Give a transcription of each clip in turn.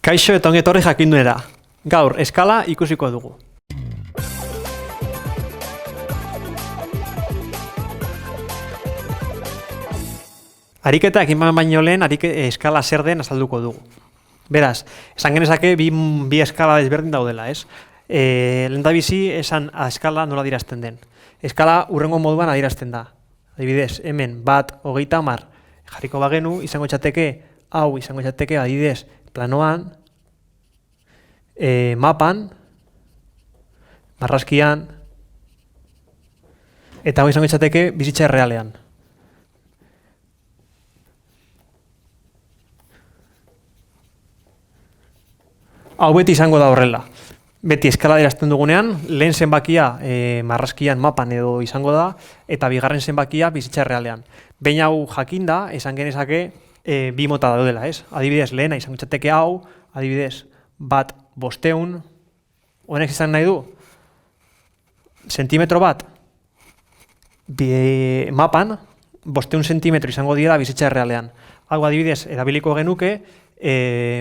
Kaixo eta ongi etorri Jakindunera. Gaur eskala ikusiko dugu. Ariketa egin baino lehen eskala zer den azalduko dugu. Beraz, esan genezake bi eskala desberdin daudela, ez? Lehendabizi esan eskala nola adierazten den. Eskala hurrengo moduan adierazten da. Adibidez, hemen 1, 30 jarriko bagenu, izango txateke, hau izango txateke, adibidez, planoan, mapan, marrazkian, eta hau izango txateke bizitza errealean. Hau beti izango da horrela. Beti eskala adierazten dugunean, lehen zenbakia marrazkian mapan edo izango da, eta bigarren zenbakia bizitza errealean. Behin hau jakinda, esan genezake bi mota daudela, ez? Adibidez, lehena izango txateke hau, adibidez, 1/500, honek izan nahi du, zentimetro bat, mapan, 500 zentimetro izango dira bizitza errealean. Hau adibidez, erabiliko genuke,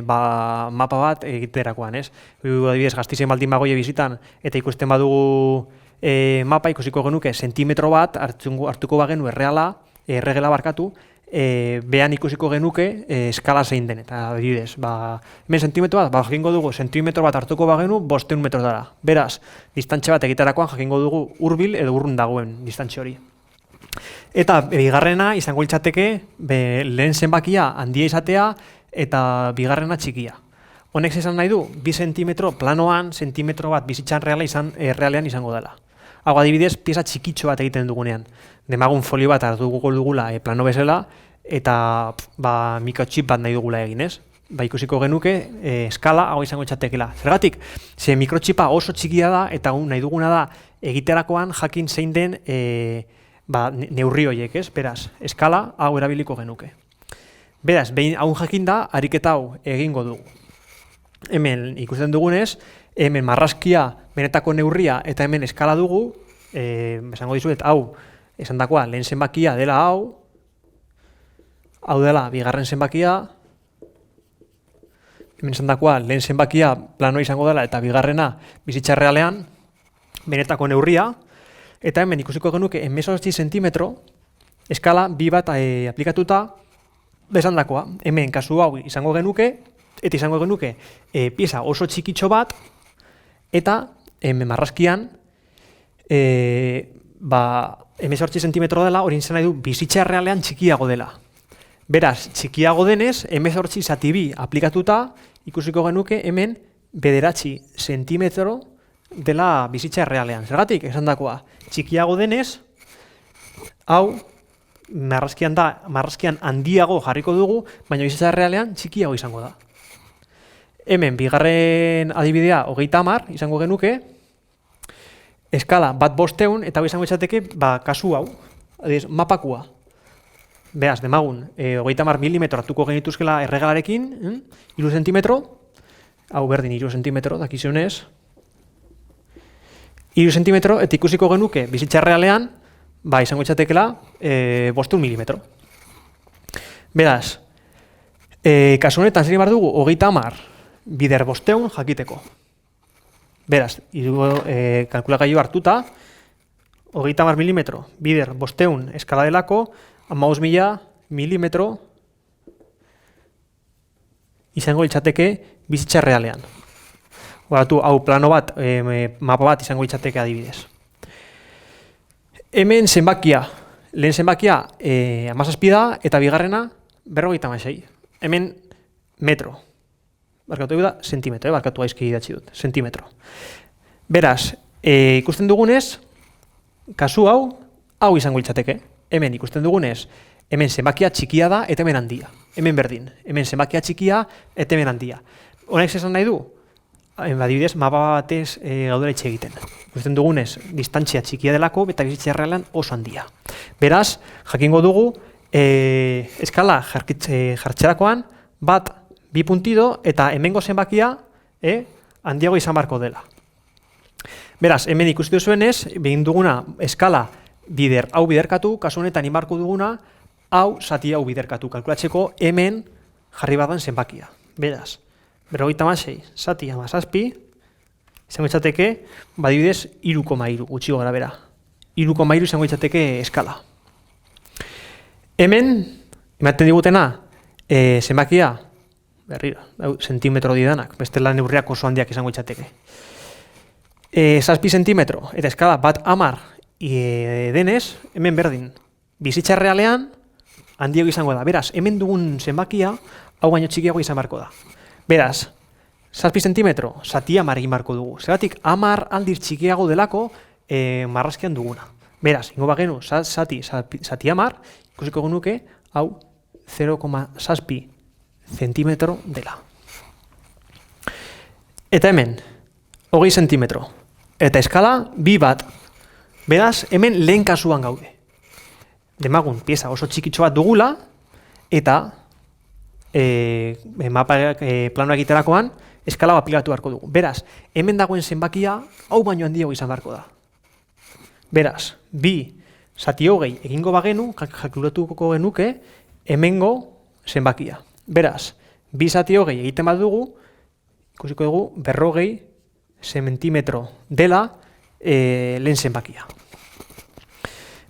mapa bat egiterakoan, ez? Adibidez, Gasteizen baldin bagoie bizitan eta ikusten badugu mapa ikusiko genuke zentimetro bat hartuko bagenu erregela barkatu, behan ikusiko genuke eskala zein den. Eta adibidez, hemen zentimetro bat, jakingo dugu zentimetro bat hartuko bagenu 500 metro dara. Beraz, distantxe bat egiterakoan jakingo dugu hurbil edo urrun dagoen distantxe hori. Eta bigarrena izango litzateke lehen zenbakia handia izatea eta bigarrena txikia. Honek esan nahi du, 2 zentimetro planoan, zentimetro bat bizitzan errealean izango dela. Hau adibidez, pieza txikitxo bat egiten dugunean. Demagun folio bat hartuko dugula plano bezala, eta mikrochip bat nahi dugula egin, ez? Ikusiko genuke, eskala hau izango txatekela. Zergatik, ze mikrochipa oso txikia da, eta nahi duguna da egiterakoan jakin zein den neurri horiek, ez? Beraz, eskala hau erabiliko genuke. Beraz, behin hau jakinda, ariketa hau egingo dugu. Hemen ikusten dugunez, hemen marrazkia benetako neurria eta hemen eskala dugu, esango dizuet, hau, esan dakoa, lehen zenbakia dela hau dela bigarren zenbakia, hemen esan dakoa, lehen zenbakia plano izango dela eta bigarrena bizitza errealean, benetako neurria, eta hemen ikusiko genuke 18 zentimetro, eskala bi bat aplikatuta, besan dakoa, hemen kasu hau izango genuke, eta izango genuke pieza oso txikitxo bat, eta hemen marrazkian 18 zentimetro dela, hori izan nahi du bizitza errealean txikiago dela. Beraz, txikiago denez, 18 zati bi aplikatuta, ikusiko genuke hemen 9 zentimetro dela bizitza errealean. Zergatik, esan dakoa, txikiago denez, hau, marrazkian handiago jarriko dugu, baina bizitza errealean txikiago izango da. Hemen, bigarren adibidea 30 izango genuke, eskala 1/500 eta izango izateke kasu hau, adibidez, mapakua. Beaz, demagun, 30 milimetro hartuko genituzkela erregalarekin, 3 zentimetro, hau berdin 3 zentimetro, dakizionez, 3 zentimetro, eta ikusiko genuke bizitza errealean, izango itxatekela 500 milimetro. Beraz, kasu honetan zer bar dugu, 30 bider 500 jakiteko. Beraz, kalkulagailu hartuta, 30 milimetro bider 500 eskala delako, 15.000 milimetro izango litzateke bizitza errealean. Hau plano bat, mapa bat izango litzateke adibidez. Hemen zenbakia, lehen zenbakia 17 da eta bigarrena 56. Hemen metro. Barkatu da, zentimetro, barkatu gaizki idatzi dut, zentimetro. Beraz, ikusten dugunez, kasu hau izango litzateke. Hemen ikusten dugunez, hemen zenbakia txikia da eta hemen handia. Hemen berdin, hemen zenbakia txikia eta hemen handia. Honek esan nahi du? Adibidez, mapa batez gaudela itxe egiten. Ikusten dugunez, distantzia txikia delako eta bizitza errealean oso handia. Beraz, jakingo dugu, eskala jartzerakoan, 2 puntido eta hemengo zenbakia handiago izan barko dela. Beraz, hemen ikusi duzuenez, begin duguna eskala hau biderkatu, kasu honetan inbarko duguna, hau zati hau biderkatu kalkulatzeko hemen jarri badan zenbakia. Beraz, 56 zati 17, izango litzateke, adibidez, 3,3 gutxi gora bera. 3,3 izango litzateke eskala. Hemen, ematen digutena, zenbakia, berriro, sentimetro didanak, beste lan neurriak oso handiak izango litzateke. 7 sentimetro, eta eskala bat 10 denez, hemen berdin. Bizitza realean, handiago izango da. Beraz, hemen dugun zenbakia, hau baino txikiago izan barko da. Beraz, 7 sentimetro, zati 10 egin barko dugu. Zeratik, 10 aldiz txikiago delako marrazkian duguna. Beraz, ingo bagenu, zati 10, ikusiko genuke, hau 0,7 zentimetro dela. Eta hemen, 20 sentimetro. Eta eskala, 2 bat. Beraz, hemen lehen kasuan gaude. Demagun, pieza oso txikitxo bat dugula, eta planoa egiterakoan, eskala aplikatu beharko dugu. Beraz, hemen dagoen zenbakia, hau baino handiago izan beharko da. Beraz, 2 zati 20 egingo bagenu, kalkulatuko genuke, hemengo zenbakia. Beraz, 2 zati 20 egiten bat dugu, ikusiko dugu, 40 sentimetro dela lehen zenbakia.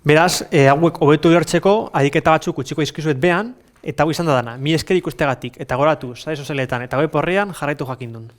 Beraz, hauek hobetu ulertzeko, adiketa batzuk utziko izkizuet behan, eta hau izan da dana. Mi esker ikustegatik, eta goratu, sare sozialetan eta web orrian jarraitu jakindun.